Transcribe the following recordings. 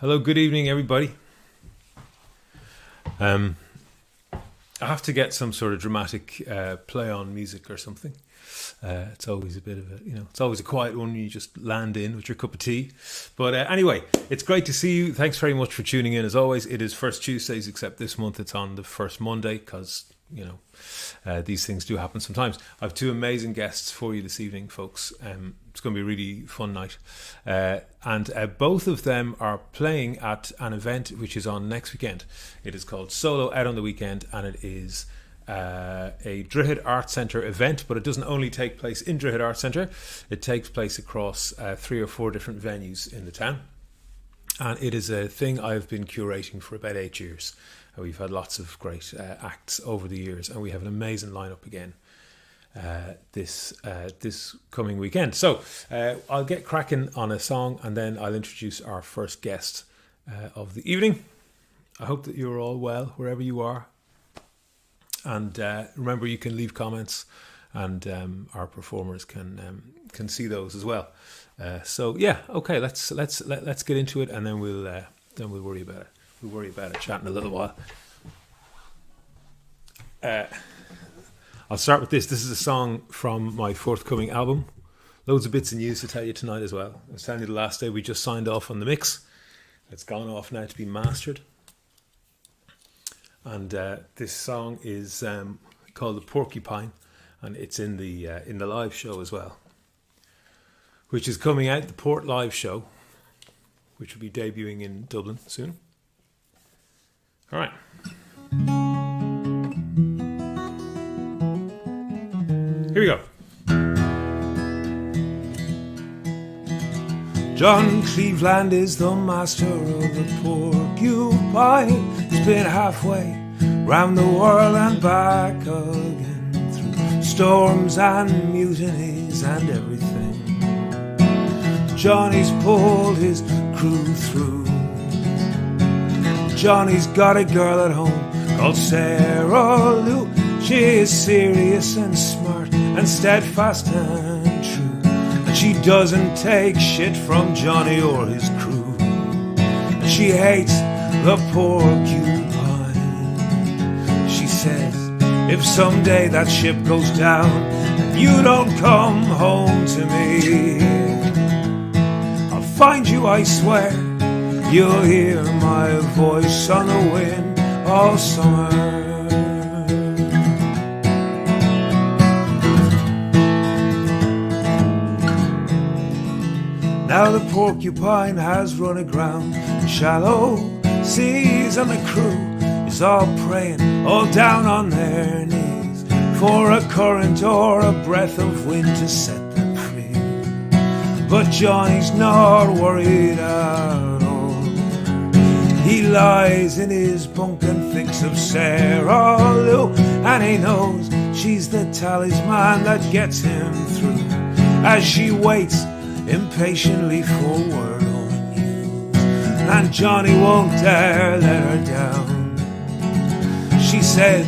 Hello, good evening, everybody. I have to get some sort of dramatic play on music or something. It's always a bit of it's always a quiet one when you just land in with your cup of tea. But anyway, it's great to see you. Thanks very much for tuning in. As always, it is first Tuesdays, except this month it's on the first Monday because, these things do happen sometimes. I have two amazing guests for you this evening, folks. It's going to be a really fun night. And both of them are playing at an event which is on next weekend. It is called Solo Out on the Weekend, and it is a Droichead Arts Centre event, but it doesn't only take place in Droichead Arts Centre. It takes place across 3 or 4 different venues in the town. And it is a thing I've been curating for about 8 years. We've had lots of great acts over the years, and we have an amazing lineup again this coming weekend. So I'll get cracking on a song, and then I'll introduce our first guest of the evening. I hope that you're all well wherever you are, and remember, you can leave comments, and our performers can see those as well. So yeah, okay, let's get into it, and then we'll worry about it. We'll worry about it chatting a little while. I'll start with this. This is a song from my forthcoming album. Loads of bits and news to tell you tonight as well. I was telling you the last day we just signed off on the mix. It's gone off now to be mastered. And this song is called the Porcupine, and it's in the live show as well, which is coming out, the Port Live show, which will be debuting in Dublin soon. All right. Here we go. John Cleveland is the master of the Porcupine. He's been halfway round the world and back again, through storms and mutinies and everything. Johnny's pulled his crew through. Johnny's got a girl at home called Sarah Lou. She is serious and smart and steadfast and true, and she doesn't take shit from Johnny or his crew. And she hates the porcupine. She says, if someday that ship goes down and you don't come home to me, I'll find you, I swear. You'll hear my voice on the wind all summer. Now the Porcupine has run aground in shallow seas, and the crew is all praying, all down on their knees, for a current or a breath of wind to set them free. But Johnny's not worried at all. He lies in his bunk and thinks of Sarah Lou, and he knows she's the talisman that gets him through, as she waits impatiently for word or news, and Johnny won't dare let her down. She said,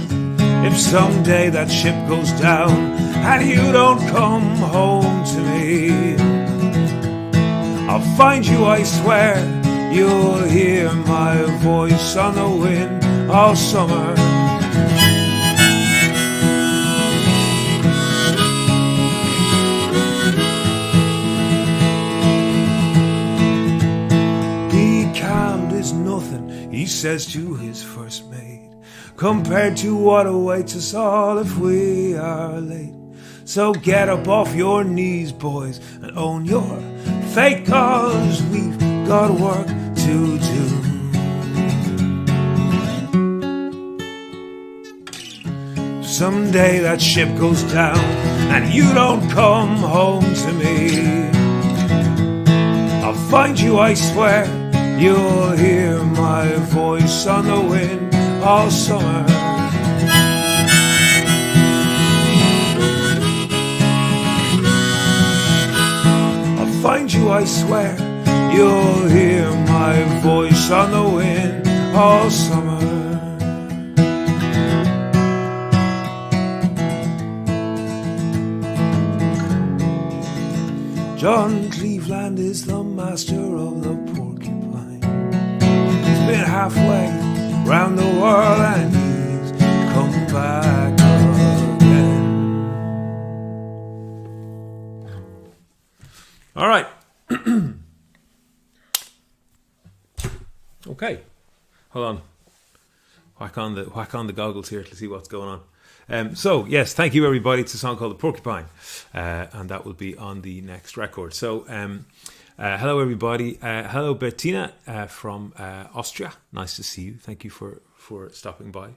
if someday that ship goes down and you don't come home to me, I'll find you, I swear. You'll hear my voice on the wind all summer. Be calmed is nothing, he says to his first mate, compared to what awaits us all if we are late. So get up off your knees, boys, and own your fate, 'cause we've got work to do. Someday that ship goes down and you don't come home to me, I'll find you, I swear. You'll hear my voice on the wind all summer. I'll find you, I swear. You'll hear my voice on the wind all summer. John Cleveland is the master of the Porcupine. halfway round the world and he's come back again. All right. Okay. Hold on. Whack on the goggles here to see what's going on. So yes, thank you everybody. It's a song called The Porcupine, and that will be on the next record. So hello everybody. Hello Bettina from Austria. Nice to see you. Thank you for stopping by.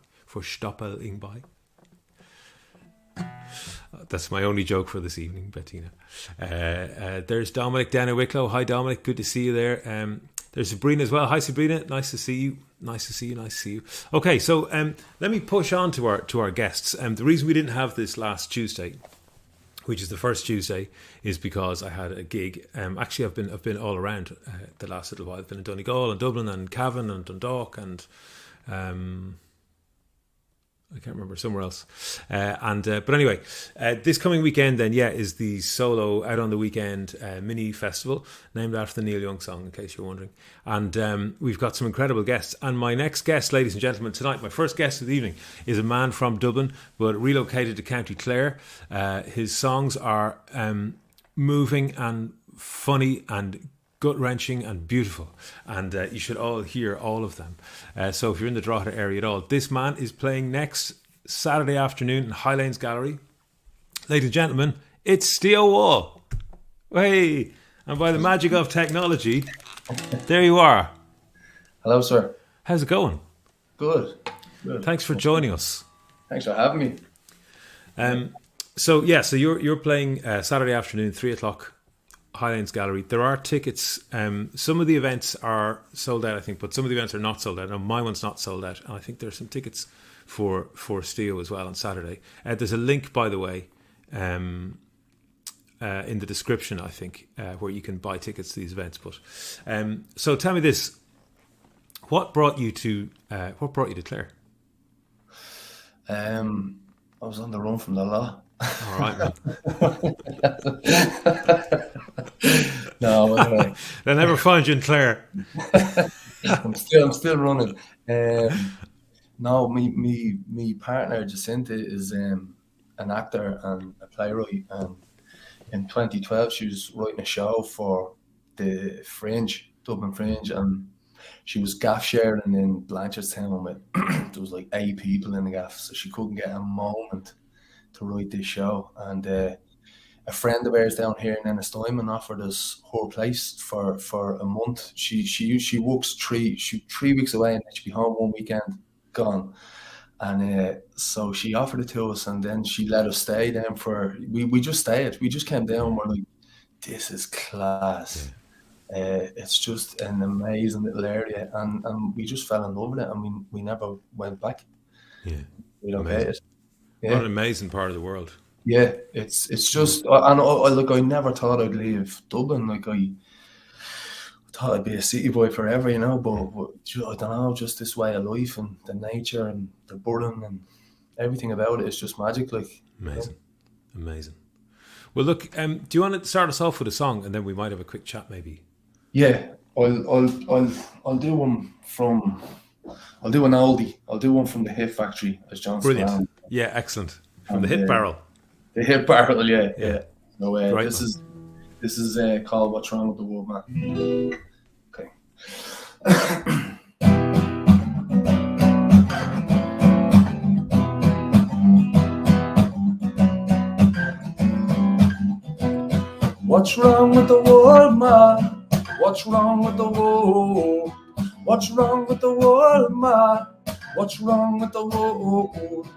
That's my only joke for this evening, Bettina. There's Dominic down in Wicklow. Hi Dominic, good to see you there. There's Sabrina as well. Hi Sabrina, nice to see you. Nice to see you. Okay, so let me push on to our guests. The reason we didn't have this last Tuesday, which is the first Tuesday, is because I had a gig. Actually, I've been all around the last little while. I've been in Donegal and Dublin and Cavan and Dundalk and I can't remember, somewhere else. But anyway, this coming weekend then, is the Solo Out on the Weekend mini festival, named after the Neil Young song, in case you're wondering. And we've got some incredible guests. And my next guest, ladies and gentlemen, tonight, my first guest of the evening, is a man from Dublin, but relocated to County Clare. His songs are moving and funny and gut-wrenching and beautiful, and you should all hear all of them. So if you're in the Droichead area at all, this man is playing next Saturday afternoon in Highlanes Gallery. Ladies and gentlemen, it's STEO Wall. Hey, and by the magic of technology, there you are. Hello, sir. How's it going? Good. Thanks for joining us. Thanks for having me. So you're playing Saturday afternoon, 3:00. Highlanes Gallery. There are tickets. Some of the events are sold out, I think, but some of the events are not sold out. No, my one's not sold out, and I think there's some tickets for STEO as well on Saturday. There's a link, by the way, in the description, I think, where you can buy tickets to these events. But so tell me this: what brought you to Clare? I was on the run from the law. All right, man. No, anyway. They'll never find you in Clare. I'm still running. No, me partner Jacinta is an actor and a playwright, and in 2012 she was writing a show for the Dublin Fringe, and she was gaff sharing in Blanchardstown with there was like 8 people in the gaff, so she couldn't get a moment to write this show. And a friend of ours down here in Ennistimon offered us her place for a month. She works 3 weeks away, and she'd be home one weekend, gone. And so she offered it to us, and then she let us stay down for. We just stayed. We just came down. And we're like, this is class. Yeah. It's just an amazing little area, and we just fell in love with it. I mean, we never went back. Yeah, we don't hate it. Yeah. What an amazing part of the world. Yeah, it's just, and I never thought I'd leave Dublin. Like I thought I'd be a city boy forever, but I don't know, just this way of life and the nature and the burden and everything about it is just magic. Like amazing. Well, look, do you want to start us off with a song, and then we might have a quick chat, maybe? Yeah, I'll do one from. I'll do an oldie. I'll do one from the Hit Factory, as John. Brilliant. Salam. Yeah, excellent. From the Hit Barrel. The Hit Barrel, yeah. So right, this is called "What's Wrong with the World, Man." Okay. What's wrong with the world, man? What's wrong with the world? What's wrong with the world, man? What's wrong with the world?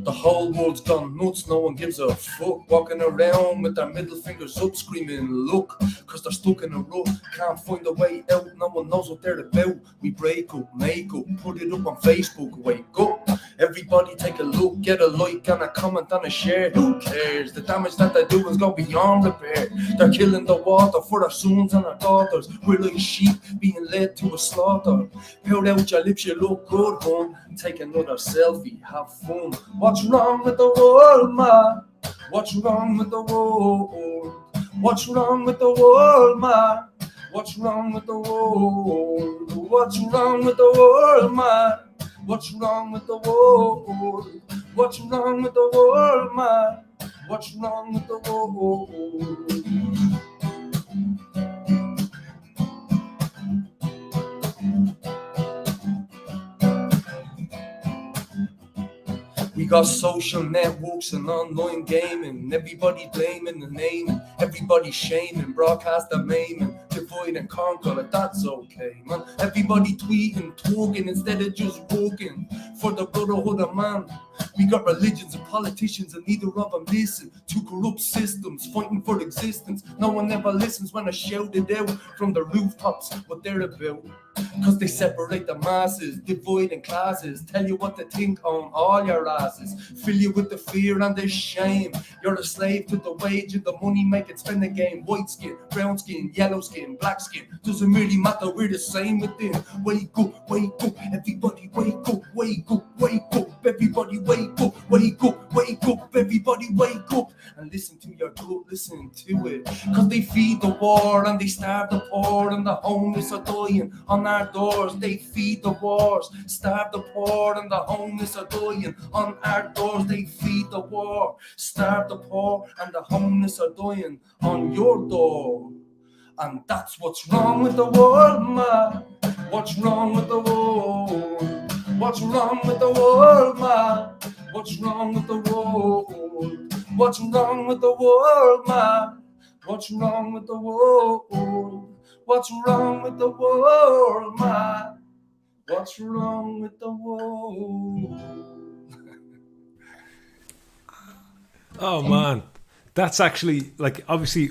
The whole world's gone nuts, no one gives a fuck. Walking around with their middle fingers up, screaming, look, cause they're stuck in a rut. Can't find a way out, no one knows what they're about. We break up, make up, put it up on Facebook, wake up. Everybody take a look, get a like and a comment and a share. Who cares? The damage that they do is gone beyond repair. They're killing the water for our sons and our daughters. We're like sheep being led to a slaughter. Pout out your lips, you look good, hon. Take another selfie, have fun. What's wrong with the world, man? What's wrong with the world? What's wrong with the world, man? What's wrong with the world? What's wrong with the world, man? What's wrong with the world? What's wrong with the world, man? What's wrong with the world? We got social networks and online gaming, everybody blaming and naming, everybody shaming, broadcaster maiming, divide and conquer, like that's okay, man. Everybody tweeting, talking instead of just working for the brotherhood of man. We got religions and politicians and neither of them listen to corrupt systems, fighting for existence. No one ever listens when I shout it out from the rooftops what they're about. Cause they separate the masses, divide in classes, tell you what to think on all your asses, fill you with the fear and the shame. You're a slave to the wage and the money making spending game. White skin, brown skin, yellow skin, black skin, doesn't really matter, we're the same within. Wake up, everybody wake up, wake up, wake up, everybody wake up, wake up, wake up, everybody wake up. And listen to your gut, listen to it. Cause they feed the war and they starve the poor and the homeless are dying on our doors. They feed the wars, starve the poor and the homeless are dying on our doors. They feed the war, starve the poor and the homeless are dying on your door. And that's what's wrong with the world, man. What's wrong with the world? What's wrong with the world, man? What's wrong with the world? What's wrong with the world, man? What's wrong with the world? What's wrong with the world, man? What's wrong with the world? Oh man, that's actually like obviously.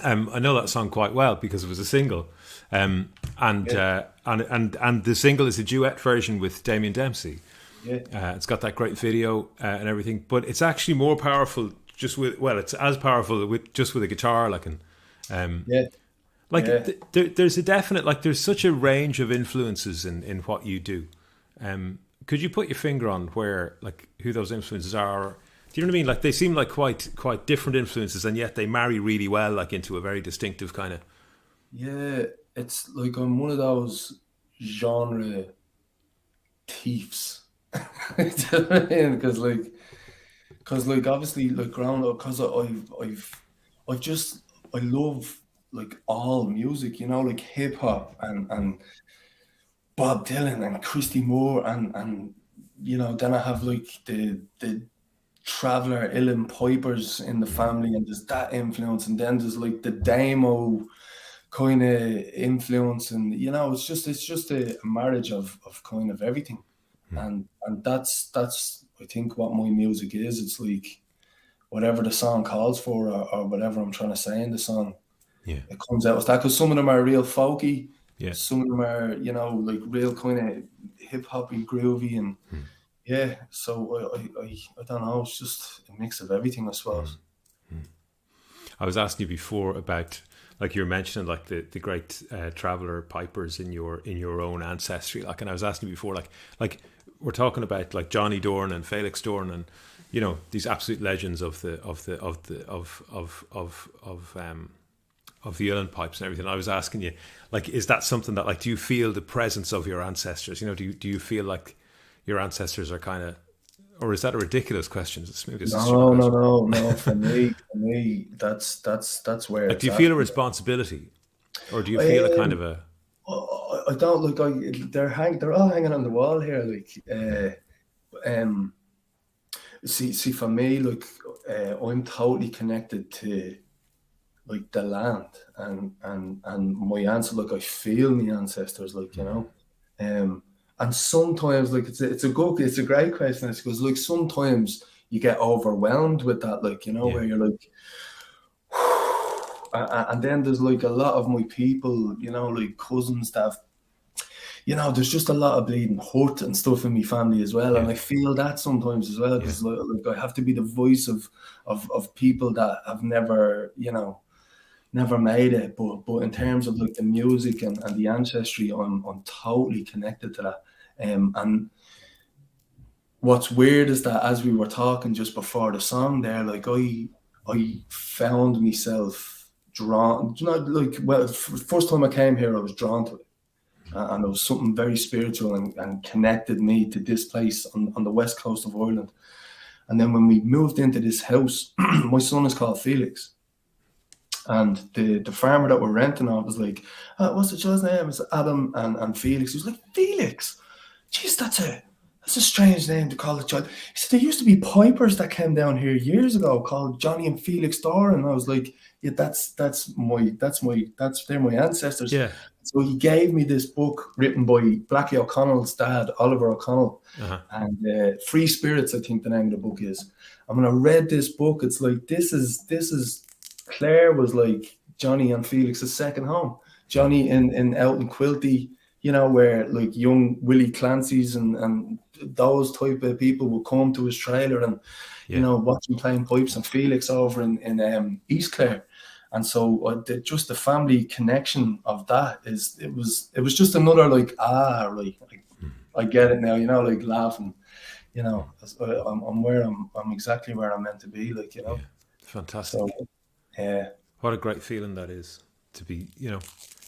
I know that song quite well because it was a single, and the single is a duet version with Damien Dempsey. Yeah. It's got that great video and everything, but it's actually more powerful just with it's as powerful with just with a guitar, like there's a definite there's such a range of influences in what you do. Could you put your finger on where who those influences are? Do you know what I mean? Like they seem like quite different influences, and yet they marry really well, into a very distinctive kind of. Yeah, it's like I'm one of those genre thieves. Because obviously growing up, because I love all music, hip hop and Bob Dylan and Christy Moore and then I have the Traveller, Uilleann Pipers in the family, and there's that influence, and then there's the demo kind of influence, and it's just a marriage of kind of everything, and that's I think what my music is. It's whatever the song calls for, or whatever I'm trying to say in the song, it comes out as that. Because some of them are real folky, some of them are real kind of hip hoppy, groovy, and. Yeah, so I don't know. It's just a mix of everything, I suppose. I was asking you before about you were mentioning the great traveller pipers in your own ancestry. And I was asking you before we're talking about Johnny Dorn and Felix Dorn and these absolute legends of the Uilleann pipes and everything. I was asking you is that something that do you feel the presence of your ancestors? Do you feel like your ancestors are kind of, or is that a ridiculous question? No. For me, that's where. Do you feel a responsibility, or do you feel a kind of a? I don't they're all hanging on the wall here. See, for me, I'm totally connected to the land and my ancestors. I feel my ancestors, and sometimes, it's a great question, because sometimes you get overwhelmed with that, where you're and then there's a lot of my people, cousins that there's just a lot of bleeding hurt and stuff in my family as well, and I feel that sometimes as well, because I have to be the voice of people that have never made it, but in terms of the music and the ancestry, I'm totally connected to that. And what's weird is that as we were talking just before the song there, I found myself drawn. You know, like, well, first time I came here, I was drawn to it, and there was something very spiritual and connected me to this place on the west coast of Ireland. And then when we moved into this house, my son is called Felix. And the farmer that we're renting on was like, what's the child's name? It's Adam and Felix. He was like, Felix? Jeez, that's a strange name to call a child. He said, there used to be pipers that came down here years ago called Johnny and Felix Dorr. And I was like, yeah, they're my ancestors. Yeah. So he gave me this book written by Blackie O'Connell's dad, Oliver O'Connell, and Free Spirits, I think the name of the book is. And when I read this book, it's like, this is Clare was like Johnny and Felix's second home. Johnny in out in Quilty, you know, where like young Willie Clancy's and those type of people would come to his trailer and, you know, watch him playing pipes, and Felix over in East Clare. And so just the family connection of that it was just another like, right, I get it now, you know, like laughing, you know, I'm exactly where I'm meant to be, like, you know. Yeah. Fantastic. So, what a great feeling that is, to be, you know,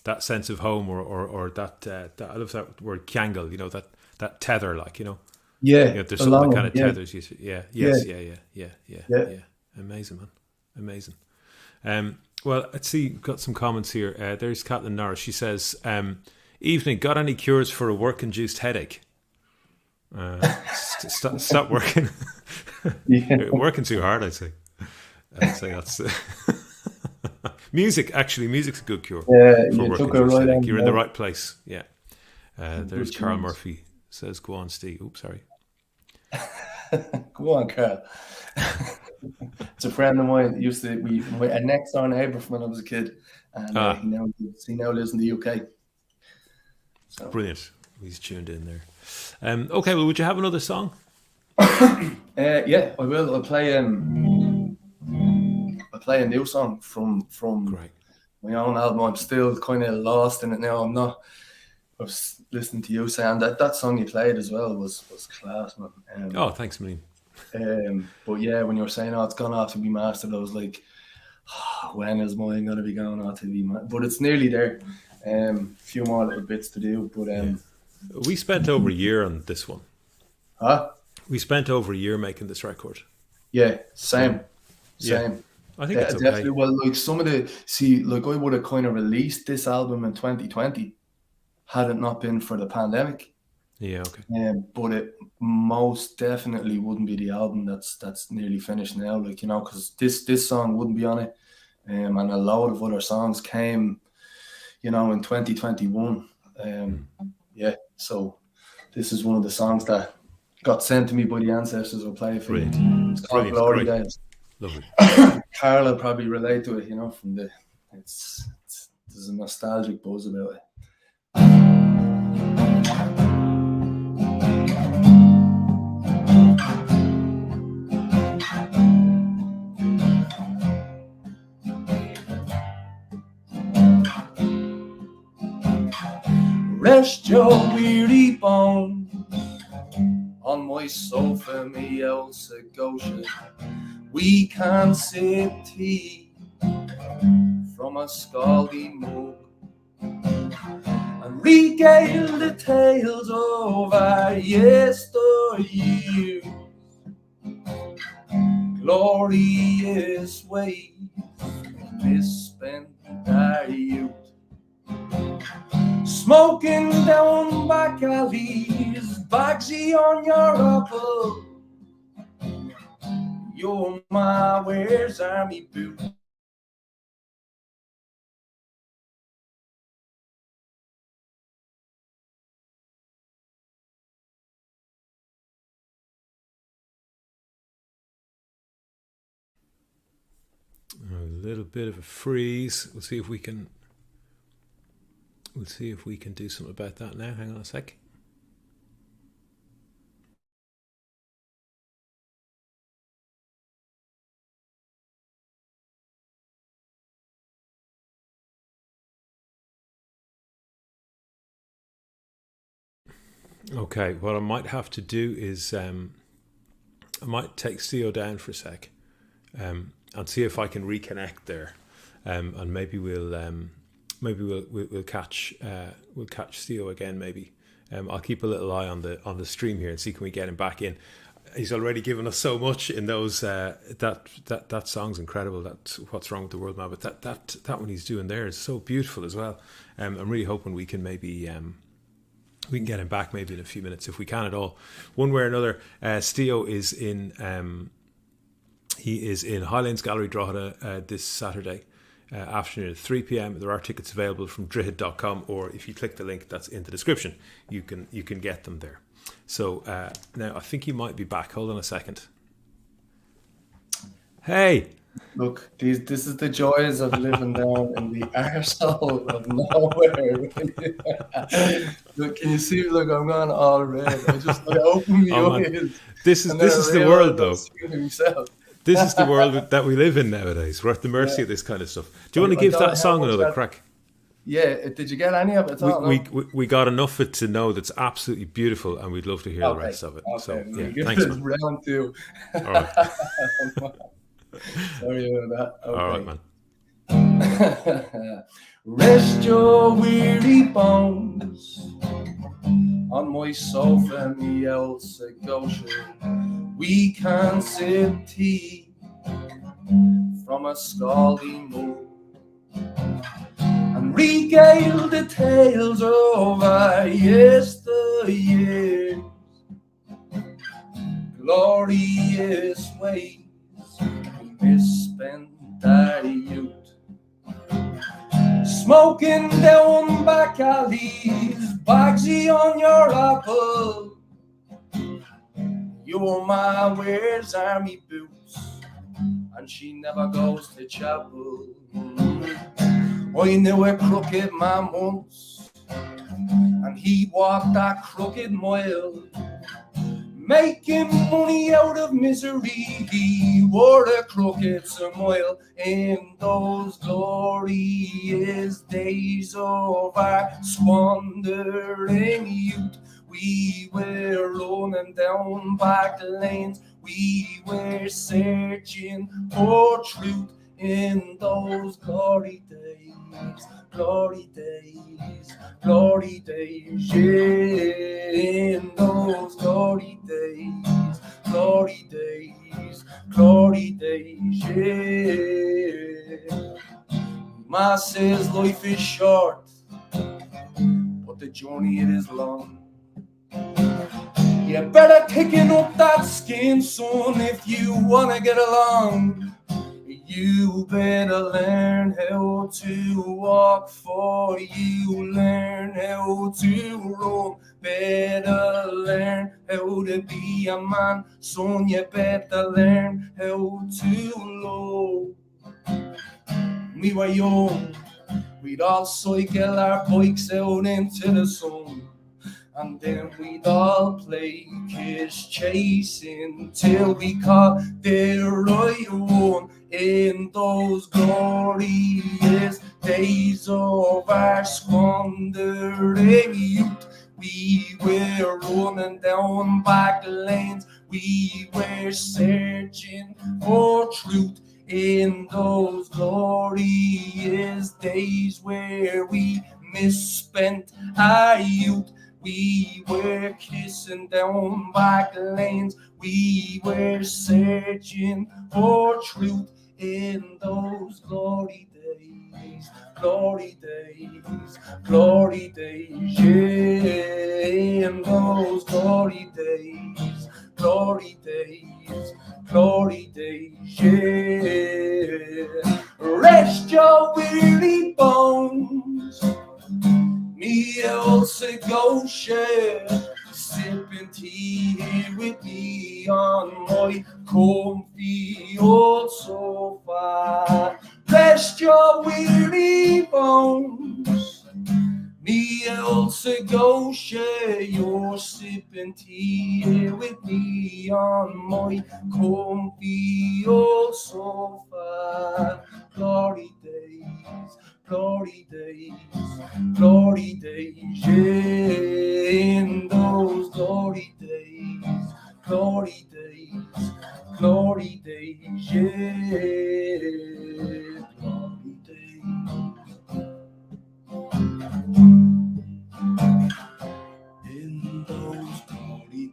that sense of home or that I love that word kangle, you know, that tether, like, you know. Yeah. You know, there's something that kind of tethers you. Yeah. Amazing, man. Amazing. Well, let's see, we've got some comments here. There's Caitlin Norris. She says, evening, got any cures for a work-induced headache? Stop working. Working too hard, I'd say that's music's a good cure for work-induced headache. You're in the right place. Yeah. There's Carl Murphy says, go on, Steve. Oops, sorry. Go on, Carl. It's a friend of mine. A next door neighbour from when I was a kid, and he now lives in the UK. So. Brilliant. He's tuned in there. Okay, well, would you have another song? Yeah, I will. I'll play a new song from my own album. I'm still kind of lost in it now. I was listening to you saying that song you played as well was class, man. Thanks, man. But yeah, when you were saying, it's gone off to be mastered, I was like, when is mine going to be going off to be mastered? But it's nearly there. A few more little bits to do. But we spent over a year on this one. Huh? We spent over a year making this record. Yeah, same. I think it's okay. Definitely. Well, like I would have kind of released this album in 2020 had it not been for the pandemic. Yeah, okay. But it most definitely wouldn't be the album that's nearly finished now, like, you know, because this song wouldn't be on it, and a load of other songs came, you know, in 2021. Yeah, so this is one of the songs that got sent to me by the ancestors. I'll play for you. It's called Glory Days. Lovely. Carl will probably relate to it, you know, from there's a nostalgic buzz about it. Rest your weary bones on my sofa, me old Segotia. We can sip tea from a scalding mug and regale the tales of our yesteryears, glorious ways misspent our youth. Smoking down back alleys, Bagsy on your apple. You're my Where's Army boot. A little bit of a freeze. We'll see if we can do something about that now. Hang on a sec. Okay, what I might have to do is I might take STEO down for a sec and see if I can reconnect there. and maybe we'll catch Theo again. Maybe I'll keep a little eye on the stream here and see can we get him back in. He's already given us so much in those. That song's incredible. That's What's Wrong with the World, Man. But that one he's doing there is so beautiful as well. I'm really hoping we can maybe we can get him back maybe in a few minutes if we can at all. One way or another, STEO is in. He is in Highlands Gallery, Droichead, this Saturday afternoon at 3 p.m. There are tickets available from droichead.com, or if you click the link that's in the description, you can get them there. So now I think he might be back. Hold on a second. Hey. Look, this is the joys of living down in the arsehole of nowhere. Look, can you see? Look, I'm going all red. I just open the eyes. This is the world, though. This is the world that we live in nowadays. We're at the mercy of this kind of stuff. Do you want to give that song another crack? Yeah, did you get any of it? We got enough of it to know that's absolutely beautiful, and we'd love to hear the rest of it. Okay. So yeah, thanks. Round 2. All right. Sorry about that. Okay. All right, man. Rest your weary bones on my sofa, me old Scotia. We can sip tea from a scalding moon and regale the tales of our yesteryears, glorious ways we misspent our youth, smoking down back alleys, Bagsy on your apple. Your ma wears army boots, and she never goes to chapel. I knew a crooked man once, and he walked that crooked mile, making money out of misery. He wore a crooked smile in those glorious days of our squandering youth. We were running down back lanes, we were searching for truth in those glory days, glory days, glory days, yeah, in those glory days, glory days, glory days, yeah. Ma says life is short, but the journey it is long. You better picking up that skin, son, if you wanna get along. You better learn how to walk, for you learn how to run. Better learn how to be a man, son, you better learn how to love. We were young, we'd all cycle our bikes out into the sun, and then we'd all play kiss chasing till we caught the right one. In those glorious days of our squandering youth, we were running down back lanes, we were searching for truth. In those glorious days where we misspent our youth, we were kissing down back lanes, we were searching for truth. In those glory days, glory days, glory days, yeah. In those glory days, glory days, glory days, yeah. Rest your weary bones, me old Scotia, sipping tea here with me on my comfy old sofa. Rest your weary bones, me old Scotia, you're sipping tea here with me on my comfy old sofa. Glory days, glory days, glory days, yeah. In those glory days, glory days, glory days, yeah. Glory days.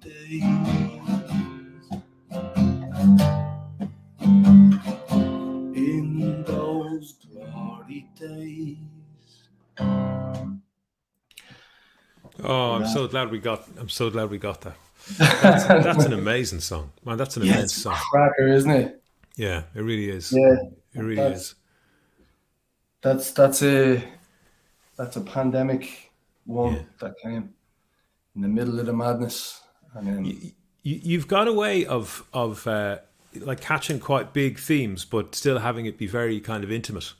days. In those glory days. Oh, I'm so glad we got that. That's an amazing song, man. That's an immense song. Cracker, isn't it? Yeah, it really is. Yeah, it really is. That's a pandemic one that came in the middle of the madness, and then you've got a way of like catching quite big themes, but still having it be very kind of intimate,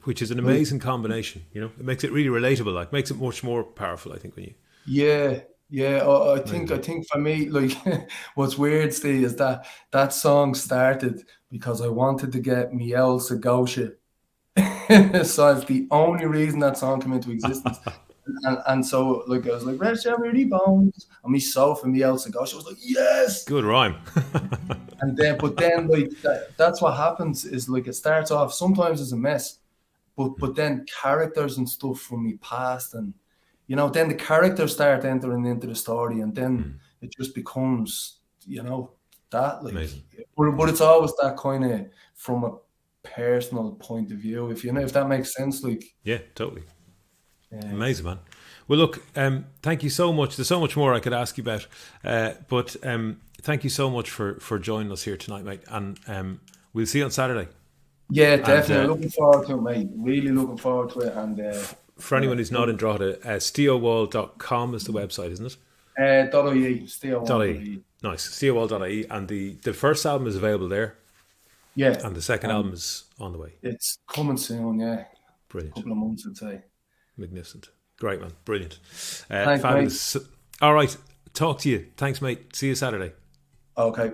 which is an amazing combination. You know, it makes it really relatable. Like, makes it much more powerful, I think, when you. Yeah. I think for me, like, what's weird, Steve, is that song started because I wanted to get Miel Segotia. So it's the only reason that song came into existence. and so, like, I was like, Red Cherry Bones, and me Soph and Miel Segosia. I was like, yes, good rhyme. And then like that's what happens is, like, it starts off sometimes as a mess, but then characters and stuff from me past, and you know, then the characters start entering into the story, and then it just becomes, you know, that, like, but it's always that kind of from a personal point of view, if that makes sense. Like, yeah, totally. Amazing, man. Well, look, thank you so much. There's so much more I could ask you about, but thank you so much for joining us here tonight, mate, and we'll see you on Saturday. Yeah, definitely. Looking forward to it, mate. Really looking forward to it. And for anyone who's not in Droichead, steowall.com is the website, isn't it? .ie, steowall.ie. Nice, steowall.ie, and the first album is available there. Yeah. And the second album is on the way. It's coming soon, yeah. Brilliant. A couple of months, I'd say. Magnificent. Great, man. Brilliant. Thanks, fabulous. Mate. All right. Talk to you. Thanks, mate. See you Saturday. Okay.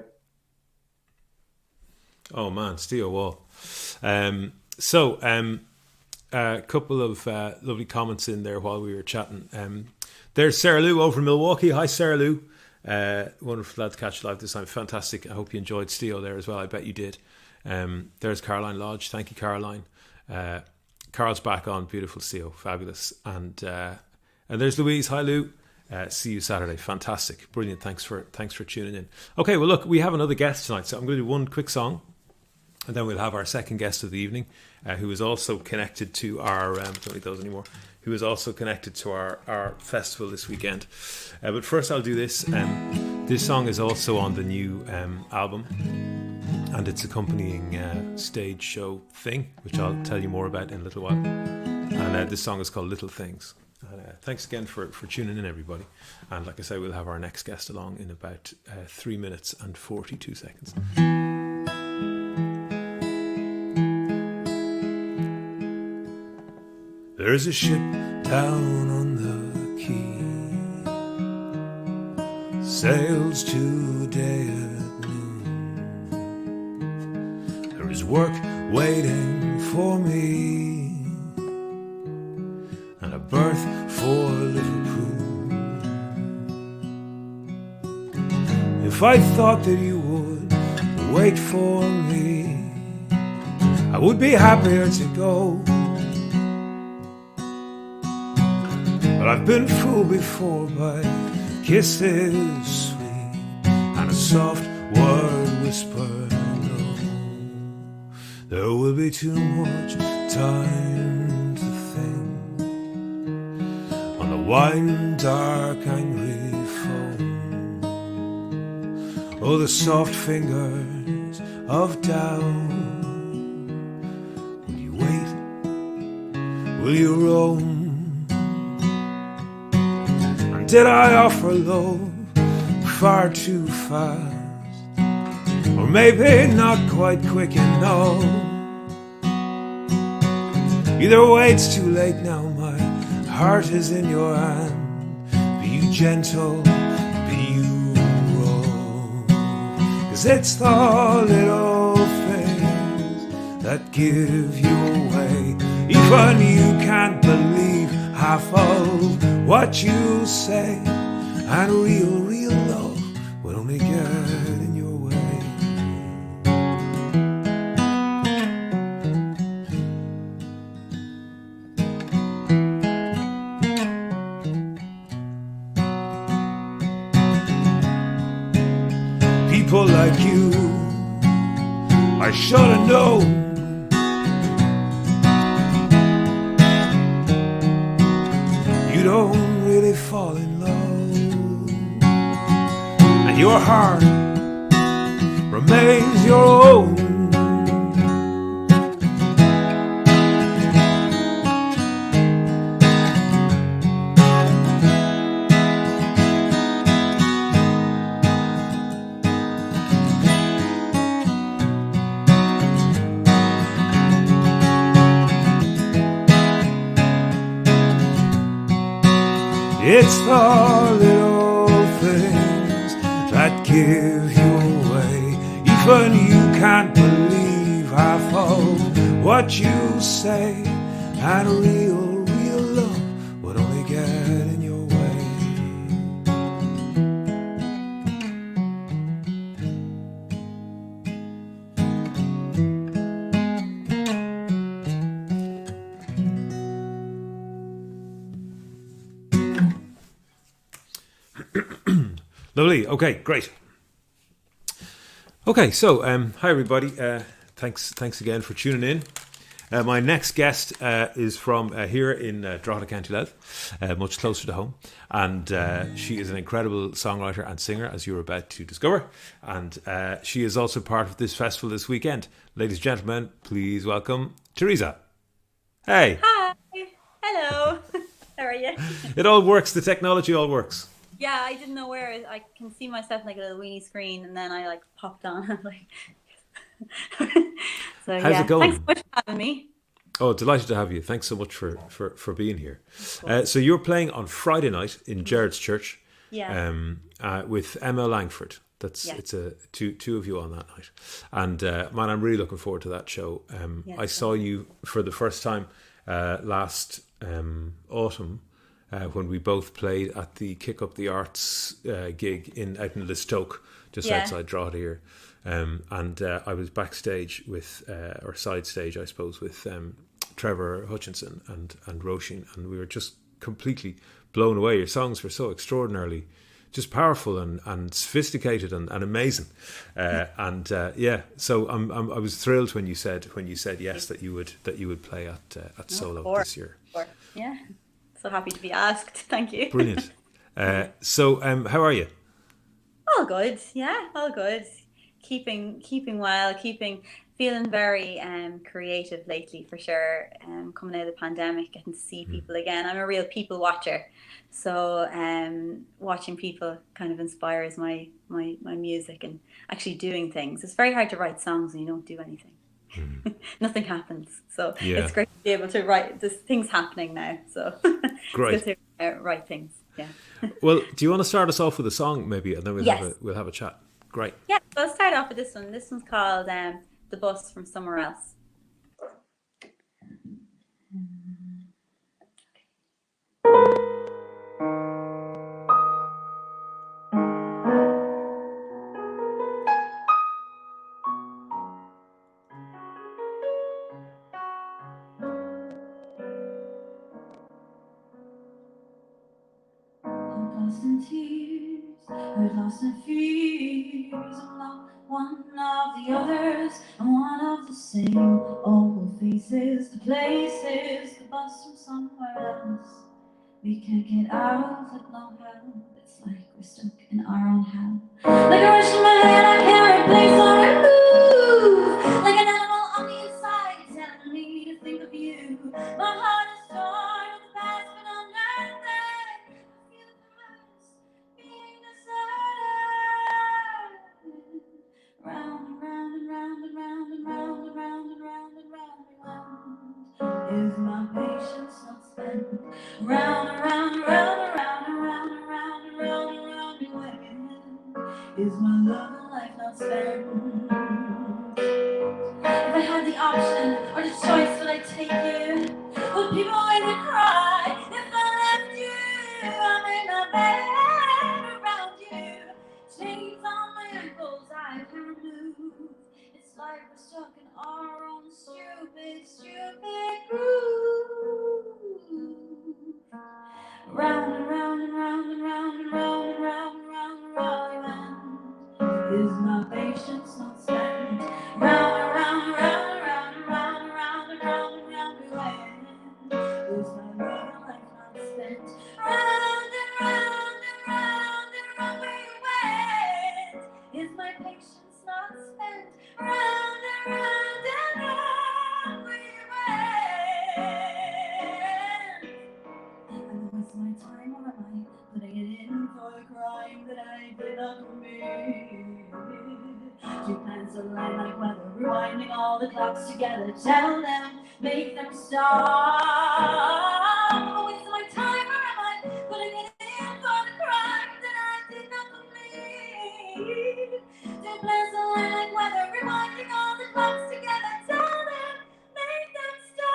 Oh, man. Steo Wall. A couple of lovely comments in there while we were chatting. There's Sarah Lou over in Milwaukee. Hi, Sarah Lou. Wonderful, glad to catch you live this time. Fantastic. I hope you enjoyed Steo there as well. I bet you did. There's Caroline Lodge. Thank you, Caroline. Carl's back on. Beautiful Steo. Fabulous. And there's Louise. Hi, Lou. See you Saturday. Fantastic. Brilliant. Thanks for tuning in. Okay, well, look, we have another guest tonight, so I'm going to do one quick song, and then we'll have our second guest of the evening, who is also connected to our don't need those anymore. Who is also connected to our festival this weekend. But first, I'll do this. This song is also on the new album, and it's accompanying stage show thing, which I'll tell you more about in a little while. And this song is called Little Things. Thanks again for tuning in, everybody. And like I say, we'll have our next guest along in about 3 minutes and 42 seconds. There's a ship down on the quay, sails today at noon. There is work waiting for me, and a berth for little Prune. If I thought that you would wait for me, I would be happier to go. But I've been fooled before by kisses sweet and a soft word whispered low. There will be too much time to think on the wine dark angry foam. Oh, the soft fingers of doubt. Will you wait? Will you roam? Did I offer love far too fast? Or maybe not quite quick enough? Either way, it's too late now. My heart is in your hand. Be you gentle, be you wrong. 'Cause it's the little things that give you away. Even you can't believe half of what you say, and real love will only get in your way. people like you. I should have known. You don't really fall in love, and your heart remains your own. It's the little things that give you away. Even you can't believe half of what you say. And real love would only get in your Lovely. Okay, great. Okay, so hi everybody. Thanks again for tuning in. My next guest is from here in Droichead, County Louth, much closer to home, and she is an incredible songwriter and singer, as you're about to discover. And she is also part of this festival this weekend. Ladies and gentlemen, please welcome Theresa. Hey. Hi. Hello. How are you? It all works. The technology all works. Yeah, I didn't know where I can see myself like a little weenie screen, and then I like popped on. Like, so how's it going? Thanks so much for having me. Oh, delighted to have you. Thanks so much for being here. So you're playing on Friday night in Gerard's Church, with Emma Langford. It's two of you on that night, and man, I'm really looking forward to that show. I saw you for the first time last autumn. When we both played at the Kick Up the Arts gig out in Listoke, just outside Droichead here. And I was backstage with, or side stage, I suppose, with Trevor Hutchinson and Roisin, and we were just completely blown away. Your songs were so extraordinarily just powerful and sophisticated and amazing. So I was thrilled when you said yes that you would play at Solo this year. Yeah. So happy to be asked. Thank you. Brilliant. So how are you? All good. Yeah, all good. Keeping well, feeling very creative lately for sure. Coming out of the pandemic, getting to see people again. I'm a real people watcher. So watching people kind of inspires my music and actually doing things. It's very hard to write songs when you don't do anything. Nothing happens, so it's great to be able to write. There's things happening now, so great. It's good to write things. Yeah. Well, do you want to start us off with a song maybe, and then we'll have a chat? Great. Yeah, so I'll start off with this one. This one's called "The Bus from Somewhere Else." Lost in tears, heard lost in fears. I'm not one of the others, I'm one of the same old faces, the places, the bus from somewhere else. We can't get out of it, no hell. It's like we're stuck in our own hell. Like a rush in my head, I can't replace or remove. Like an animal on the inside, telling me to think of you. My heart is torn with the past, but unearthed. Round and round and round and round and round and round and round and round and round. Is my patience not spent? Round and round and round and round and round and round and round and round and round. Is my love and life not spent? If I had the option or the choice, would I take you? Would people only cry if I left you? I'm in a bed around you. Chains on my ankles, I can't move. It's like we're stuck in our own stupid groove. Round and round and round and round and round and round and round and round and round. Is my patience not spent? Round and round, round and round and round and round and round and round we went. Is my living life not spent? Round and round and round and round we went. Is my patience not spent? Round and round and round we went. And was my time, or am I putting it in for the crime that I did not commit? Two plans align like weather, rewinding all the clocks together. Tell them, make them stop. Oh, is my time, or am I putting it in for the crime that I did not commit? Two plans align like weather, rewinding all the clocks together. Tell them, make them stop.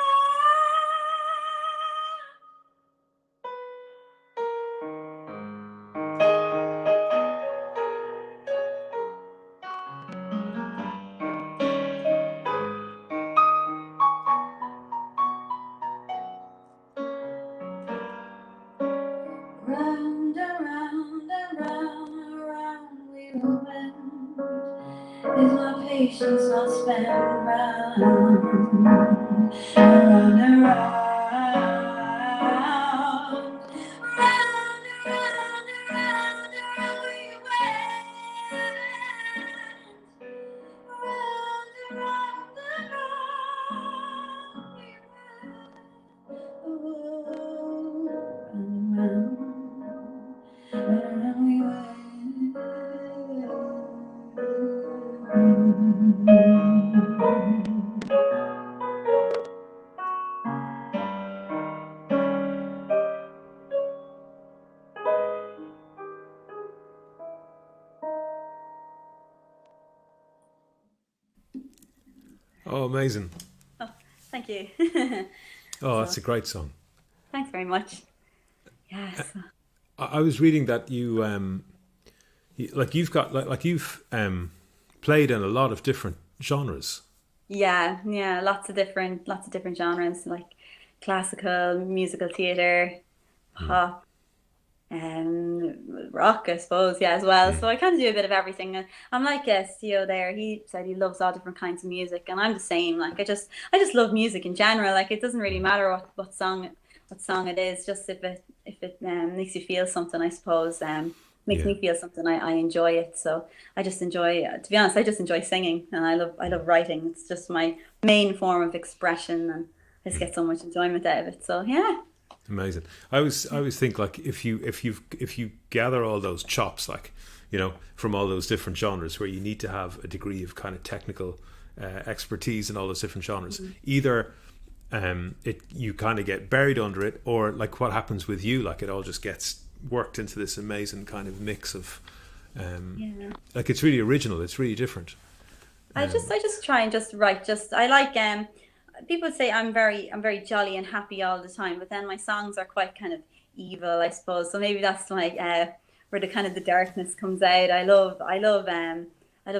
Round and round and round and round we went. Is my patience not spent? Round and round and round. Round and round and round and round we went. Round and round and round we went. Oh, round and round we went. Oh, amazing. Oh, thank you. Oh, that's a great song. Thanks very much. Yes. I was reading that you've played in a lot of different genres. Yeah, lots of different genres, like classical, musical theatre, pop, and rock, I suppose, as well. So I kind of do a bit of everything. And I'm like STEO there. He said he loves all different kinds of music, and I'm the same. Like I just love music in general. Like it doesn't really matter what song it is. Just if it makes you feel something, I suppose. Makes me feel something. I enjoy it. So I just enjoy. To be honest, I just enjoy singing, and I love writing. It's just my main form of expression, and I just get so much enjoyment out of it. So yeah. Amazing. I always think like if you gather all those chops, like from all those different genres, where you need to have a degree of kind of technical expertise in all those different genres, either you kind of get buried under it, or like what happens with you, like it all just gets worked into this amazing kind of mix of like it's really original, it's really different. I just try and just write. I like people say I'm very jolly and happy all the time, but then my songs are quite kind of evil, I suppose. So maybe that's like where the kind of the darkness comes out. I love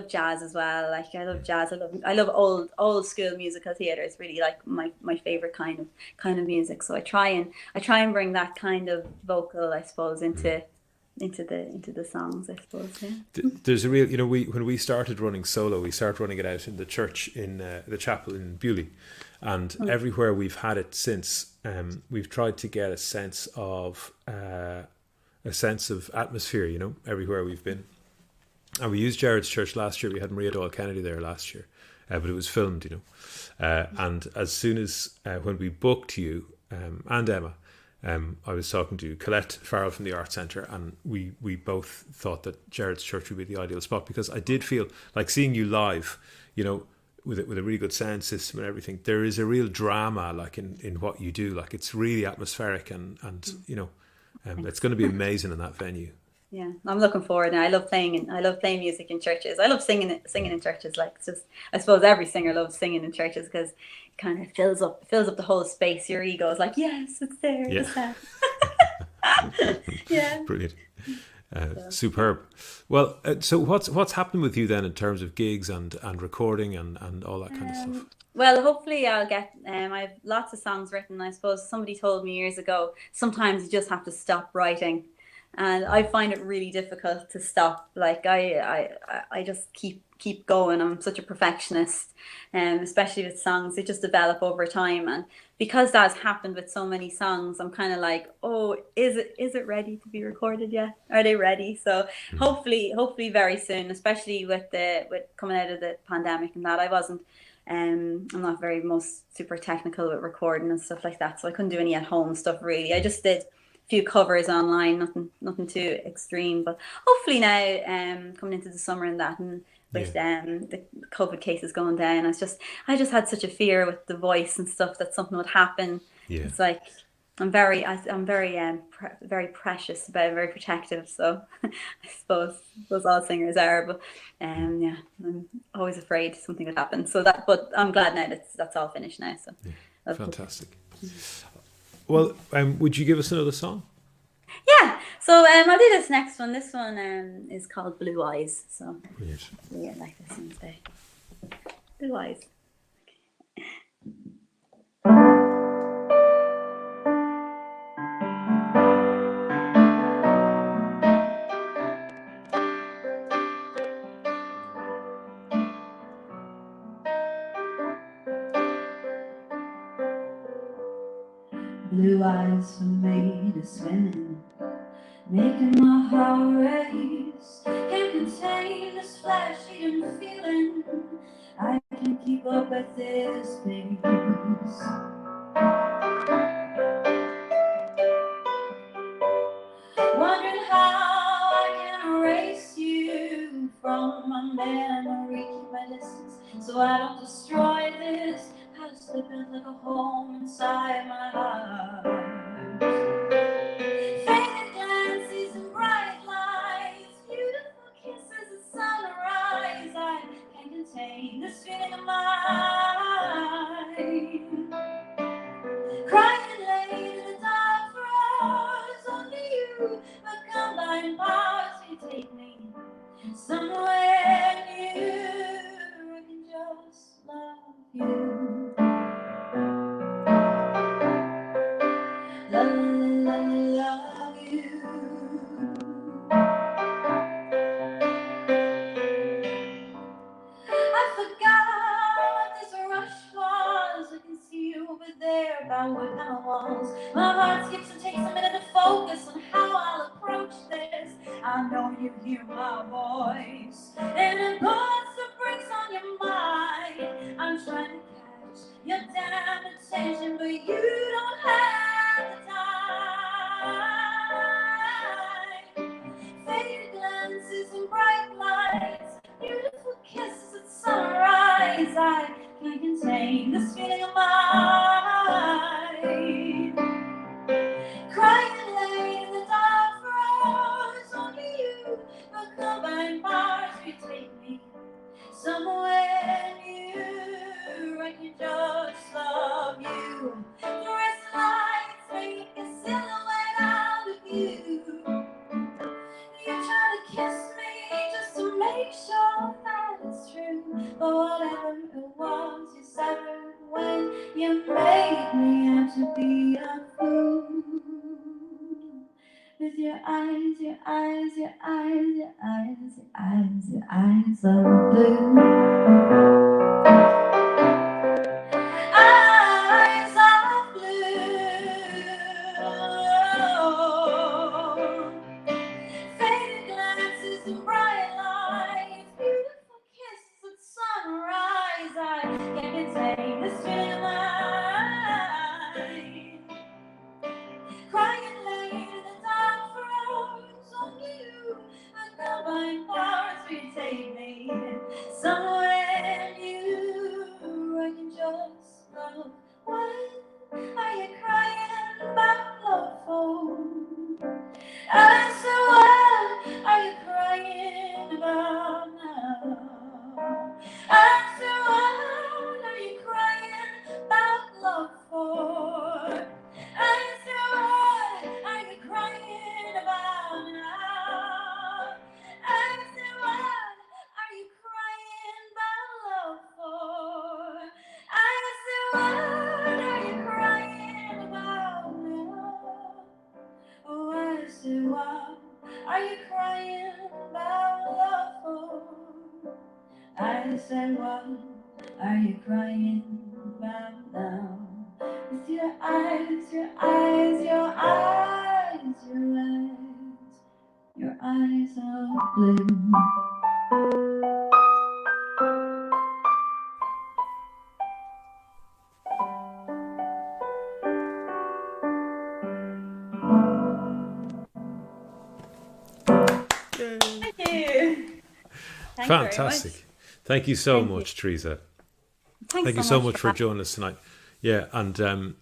jazz as well. Like I love jazz. I love old school musical theatre. It's really like my favorite kind of music. So I try and bring that kind of vocal, I suppose, into the songs, I suppose. Yeah. There's a real, when we started running solo, we started running it out in the church in the chapel in Beaulieu, and everywhere we've had it since, we've tried to get a sense of atmosphere, everywhere we've been. And we used Jared's church last year. We had Maria Doyle Kennedy there last year, but it was filmed, and as soon as when we booked you and Emma, I was talking to Colette Farrell from the Arts Centre, and we both thought that Jared's church would be the ideal spot, because I did feel like seeing you live, with a really good sound system and everything. There is a real drama, like in what you do. Like it's really atmospheric, and it's going to be amazing in that venue. Yeah, I'm looking forward. And I love playing music in churches. I love singing in churches. Like it's just, I suppose every singer loves singing in churches, because it kind of fills up the whole space. Your ego is like, yes, it's there. Yeah. It's there. Yeah. Brilliant. Superb. Well, so what's happening with you then in terms of gigs and recording and all that kind of stuff? Well, hopefully I'll get. I have lots of songs written. I suppose somebody told me years ago, sometimes you just have to stop writing. and I find it really difficult to stop. Like I just keep going. I'm such a perfectionist, especially with songs. They just develop over time, and because that's happened with so many songs, I'm kind of like, oh, is it ready to be recorded yet? Are they ready? So hopefully very soon, especially with coming out of the pandemic and that. I wasn't. I'm not very most super technical with recording and stuff like that, so I couldn't do any at home stuff really. I just did a few covers online, nothing too extreme. But hopefully now, coming into the summer and that, and with the COVID cases going down, I just had such a fear with the voice and stuff that something would happen. Yeah. It's like I'm very very precious about it, very protective. So I suppose all singers are, but yeah, I'm always afraid something would happen. So but I'm glad now that's all finished now. So fantastic. Well, would you give us another song? Yeah. So I'll do this next one. This one is called Blue Eyes. So Brilliant. yeah, like this one today. Blue Eyes. Blue eyes were made to swim in, making my heart race. Can't contain this flesh-eating feeling. I can't keep up with this pace. Wondering how I can erase you from my memory, keep my distance so I don't destroy this. How to slip in like a home inside my heart. Faded glances and bright lights, beautiful kisses at sunrise. I can't contain this feeling of mine. Crying late in the dark for hours, only you, but combined powers you take me somewhere new. I can just love you. Love you. I forgot what this rush was. I can see you over there by wood panel walls. My heart skips and takes a minute to focus on how I'll approach this. I know you hear my voice, and it puts the brakes on your mind. I'm trying to catch your damn attention, but you don't have the time. Faded glances and bright lights, beautiful kisses at sunrise. I can't contain this feeling of mine. Crying late in the dark for hours, only you, but combined bars you take me somewhere new. I can just love you. Fluorescent lights make a silhouette out of you. You try to kiss me just to make sure that it's true. But whatever it was, you severed when you made me out to be a fool. With your eyes, your eyes, your eyes, your eyes, your eyes, your eyes of blue. Eyes of blue. Faded glances and bright lights, beautiful kisses at sunrise. I can't contain this feeling of mine. Crying late in the dark for hours, only you, but combined powers we take me somewhere new. crying about love for? I said, what are you crying about now? With your eyes, your eyes, your eyes, your eyes, your eyes of blue. Thank you. Thank Fantastic. You very much. Thank you so Thank much, Teresa. Thanks Thank you so much for joining us tonight. Yeah, and so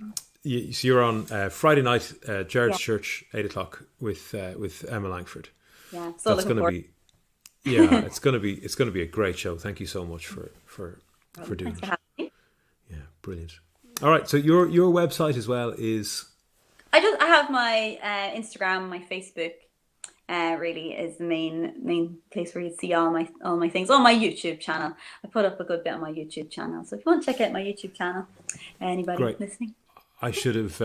you're on Friday night, Jared's Church, 8 o'clock with Emma Langford. Yeah, so That's looking going to forward. be, yeah, it's going to be a great show. Thank you so much for doing Thanks for it. having me. Yeah, brilliant. All right, so your website as well is I have my Instagram, my Facebook. Really is the main place where you see all my things on my YouTube channel. I put up a good bit on my YouTube channel, so if you want to check out my YouTube channel, anybody Great. listening. I should have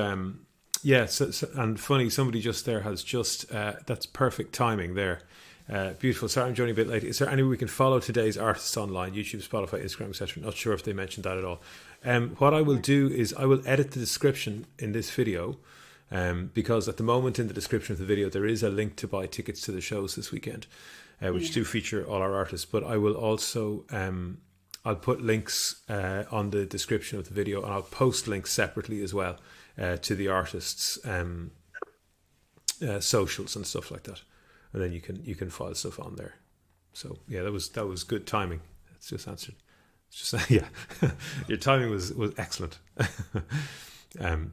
yeah. So, and funny, somebody just there has just that's perfect timing there. Beautiful. Sorry, I'm joining a bit late. Is there any way we can follow today's artists online? YouTube, Spotify, Instagram, etc. Not sure if they mentioned that at all. What I will do is I will edit the description in this video. Because at the moment in the description of the video there is a link to buy tickets to the shows this weekend, which do feature all our artists. But I will also I'll put links on the description of the video, and I'll post links separately as well to the artists' socials and stuff like that, and then you can file stuff on there. So yeah, that was good timing. It's just answered. It's just yeah, your timing was excellent.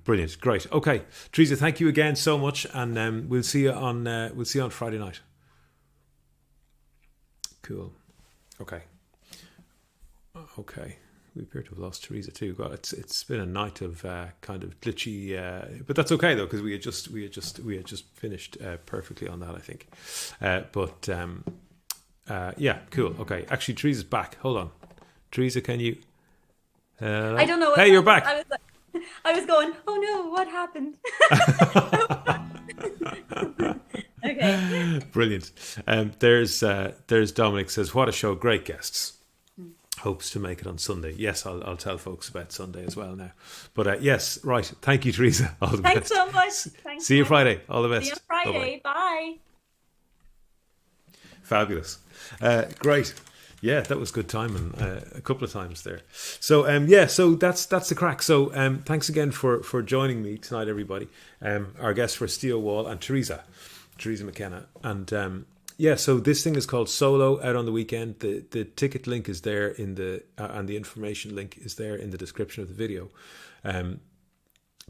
Brilliant, great. Okay, Teresa, thank you again so much, and we'll see you on Friday night. Cool. Okay. We appear to have lost Teresa too. God, it's been a night of kind of glitchy, but that's okay though, because we had just finished perfectly on that, I think. Yeah, cool. Okay, actually, Teresa's back. Hold on, Teresa, can you? I don't know. Hey, you're back. I was going, oh no, what happened? Okay. Brilliant. There's Dominic says, what a show, great guests. Hopes to make it on Sunday. Yes, I'll tell folks about Sunday as well now. But yes, right. Thank you, Teresa. All the Thanks best. so much. Thanks. See you Friday. All the best. See you Friday. Bye-bye. Bye. Fabulous. Great. Yeah, that was good timing a couple of times there. So so that's the crack. So thanks again for joining me tonight, everybody. Our guests were STEO Wall and Teresa McKenna. And so this thing is called Solo, out on the weekend. The ticket link is there in the and the information link is there in the description of the video.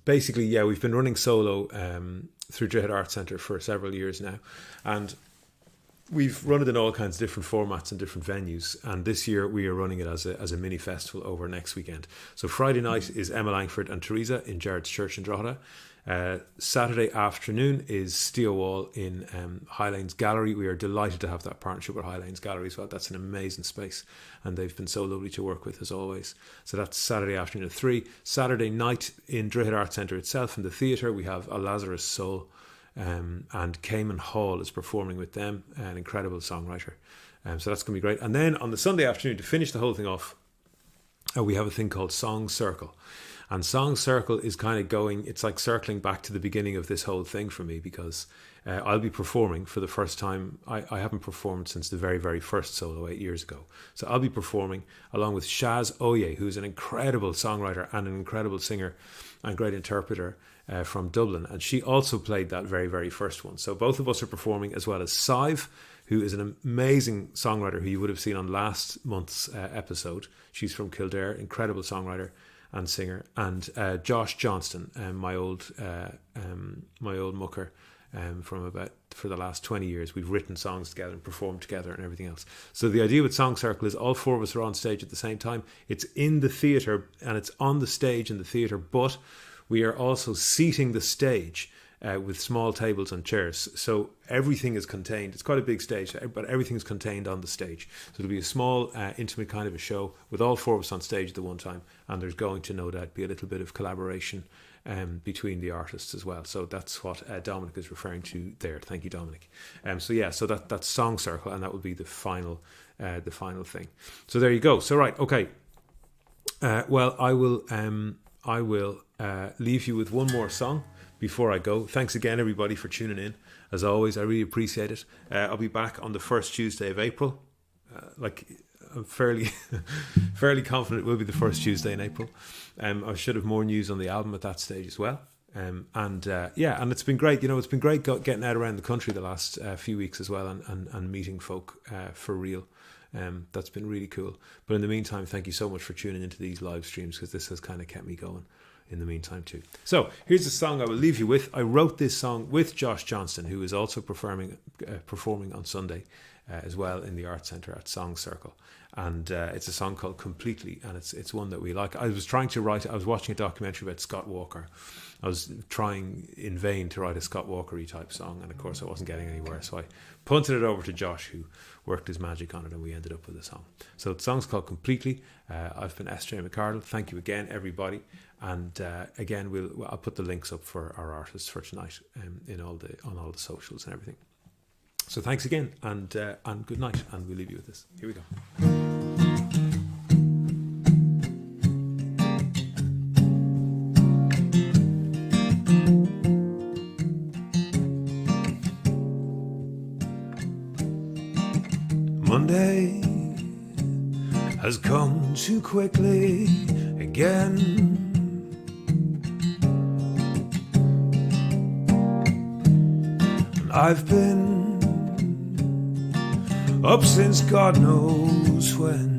Basically, yeah, we've been running Solo through Droichead Arts Centre for several years now, and we've run it in all kinds of different formats and different venues, and this year we are running it as a mini festival over next weekend. So Friday night is Emma Langford and Teresa in Jared's Church in Droichead. Saturday afternoon is STEO Wall in High Lanes Gallery. We are delighted to have that partnership with High Lanes Gallery as well. That's an amazing space, and they've been so lovely to work with as always. So that's Saturday afternoon at 3. Saturday night in Droichead Arts Centre itself in the theatre we have A Lazarus Soul. And Cayman Hall is performing with them, an incredible songwriter. So that's going to be great. And then on the Sunday afternoon, to finish the whole thing off, we have a thing called Song Circle. And Song Circle is kind of it's like circling back to the beginning of this whole thing for me, because I'll be performing for the first time. I haven't performed since the very, very first solo 8 years ago. So I'll be performing along with Shaz Oye, who's an incredible songwriter and an incredible singer and great interpreter from Dublin. And she also played that very, very first one. So both of us are performing, as well as Sive, who is an amazing songwriter who you would have seen on last month's episode. She's from Kildare, incredible songwriter and singer. And Josh Johnston, my old mucker for the last 20 years. We've written songs together and performed together and everything else. So the idea with Song Circle is all four of us are on stage at the same time. It's in the theatre and it's on the stage in the theatre, but we are also seating the stage with small tables and chairs. So everything is contained. It's quite a big stage, but everything is contained on the stage. So it'll be a small, intimate kind of a show with all four of us on stage at the one time. And there's going to no doubt be a little bit of collaboration between the artists as well. So that's what Dominic is referring to there. Thank you, Dominic. So that's Song Circle, and that will be the final thing. So there you go. So right, okay. Well, I will leave you with one more song before I go. Thanks again, everybody, for tuning in. As always, I really appreciate it. I'll be back on the first Tuesday of April. I'm fairly confident it will be the first Tuesday in April. I should have more news on the album at that stage as well. And it's been great. It's been great getting out around the country the last few weeks as well, and meeting folk for real. That's been really cool. But in the meantime, thank you so much for tuning into these live streams, because this has kind of kept me going in the meantime too. So here's the song I will leave you with. I wrote this song with Josh Johnston, who is also performing on Sunday as well in the Arts Centre at Song Circle. And it's a song called Completely, and it's one that we like. I was watching a documentary about Scott Walker. I was trying in vain to write a Scott Walker-y type song, and of course I wasn't getting anywhere, so I punted it over to Josh, who worked his magic on it, and we ended up with a song. So the song's called Completely. I've been SJ McArdle. Thank you again, everybody. And again, I'll put the links up for our artists for tonight on all the socials and everything. So thanks again, and good night, and we'll leave you with this. Here we go. Monday has come too quickly again. And I've been up since God knows when.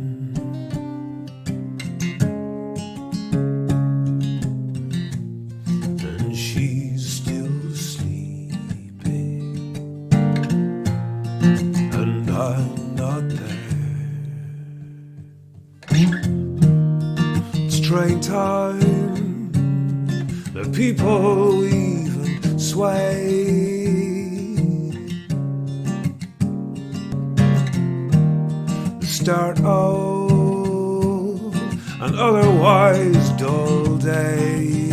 And she's still sleeping, and I'm not there. It's train time, the people even sway. Start of an otherwise dull day.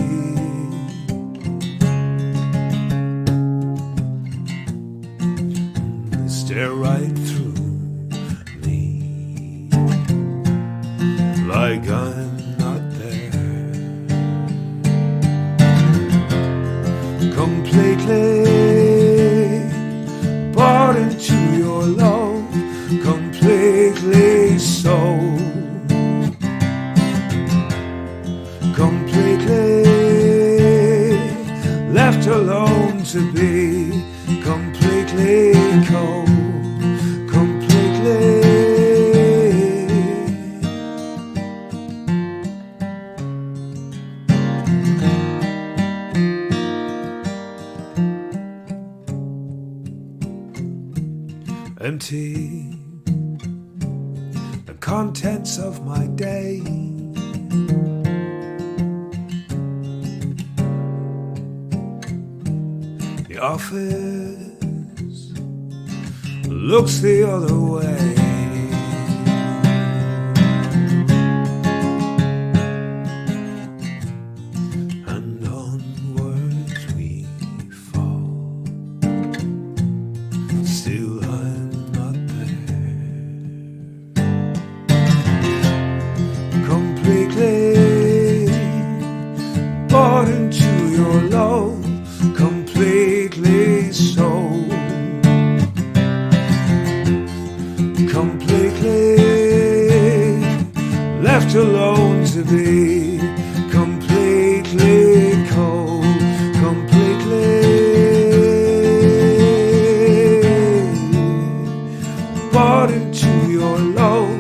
They stare right through me like I'm not there. Completely bought into your love. Completely so, completely left alone to be completely cold, completely. Empty contents of my day. The office looks the other way. And onwards we fall. Still I'm not there. Completely bought into your love, completely so, completely left alone to be completely cold, completely bought into your love,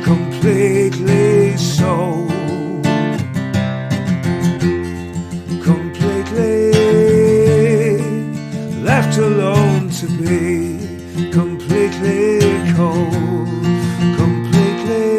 completely so, completely left alone to be completely cold, completely.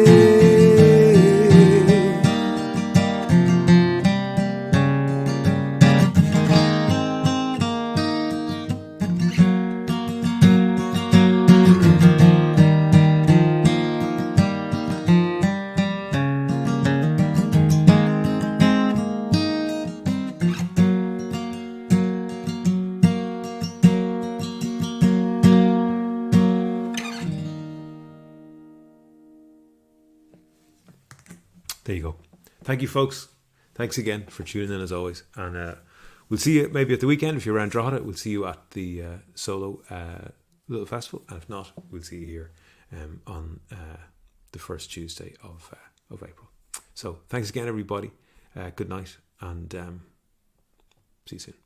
There you go. Thank you, folks. Thanks again for tuning in as always. And we'll see you maybe at the weekend. If you're around Droichead, we'll see you at the solo little festival. And if not, we'll see you here on the first Tuesday of April. So thanks again, everybody. Good night, and see you soon.